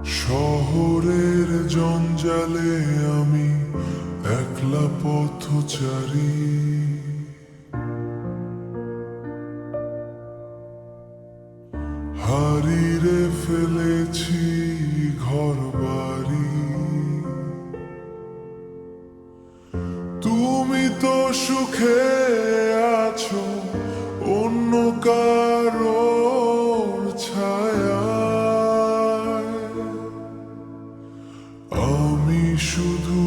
শহরের জঞ্জালে আমি একলা পথচারী, হারিয়ে ফেলেছি ঘর বাড়ি। তুমি তো সুখে আছো অন্য কারোর ছায়ায়, আমি শুধু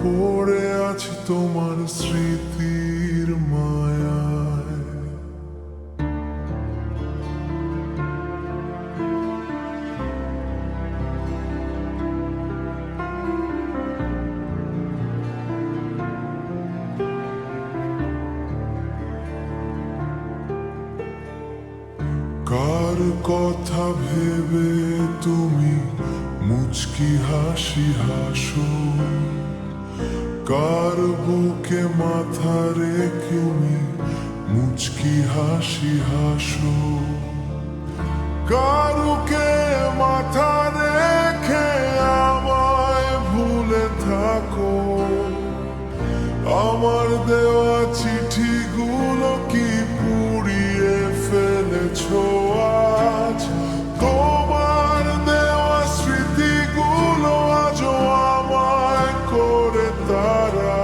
পড়ে আছি তোমার স্মৃতির মায়ায়। কার কথা ভেবে তুমি মুচকি হাসি হাসো, কার বুকে মাথা রেখে তুমি মুচকি হাসি হাসো, কারুকে মাথা রেখে আমায় ভুলে থাকো। আমার দেওয়া চিঠিগুলো কি পুড়িয়ে ফেলেছো আজ? তোমার দেওয়া স্মৃতিগুলো আজও আমায় করে তারা।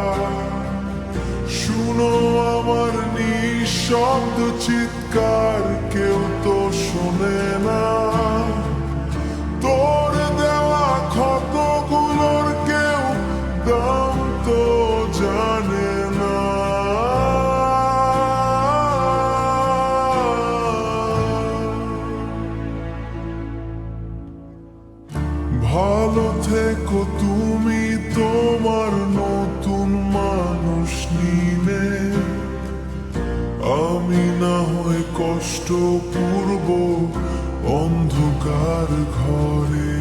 শুনো আমার নিঃশব্দ চিৎকার, কেউ তো শোনে না। তোর দেওয়া ক্ষতগুলোর কেউ দাম তো জানে না। ভালো থেকো তুমি তোমার নতুন মানুষ নিয়ে, আমি না হয় কষ্ট পূর্ব অন্ধকার ঘরে।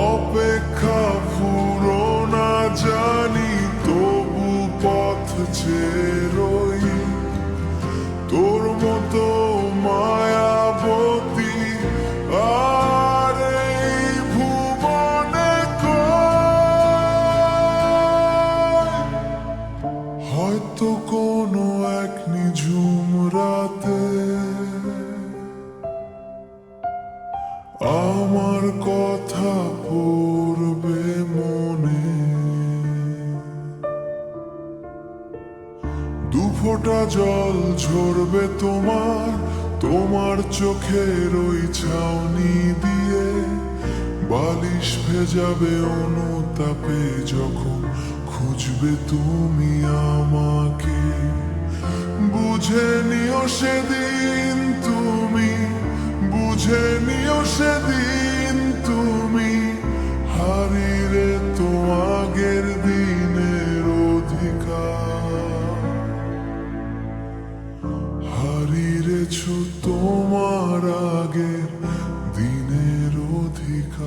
অপেক্ষা পুরো না জানি, তবু পথ চেয়ে রই। তোর মতো মায়াবতী আর এই ভুবনে কই। হয়তো কোনো এক নিঝুম রাতে আমার কথা পড়বে মনে। দুফোঁটা জল ঝরবে তোমার চোখের ওই ছাউনি দিয়ে। বালিশ ভেজাবে অনুতাপে যখন খুঁজবে তুমি আমাকে। বুঝে নিও সেদিন তুমি, বুঝে নিও সেদিন তুমি, হারিয়ে তো আগের দিনের অধিকার। হারিয়েছ তোমার আগের দিনের অধিকার।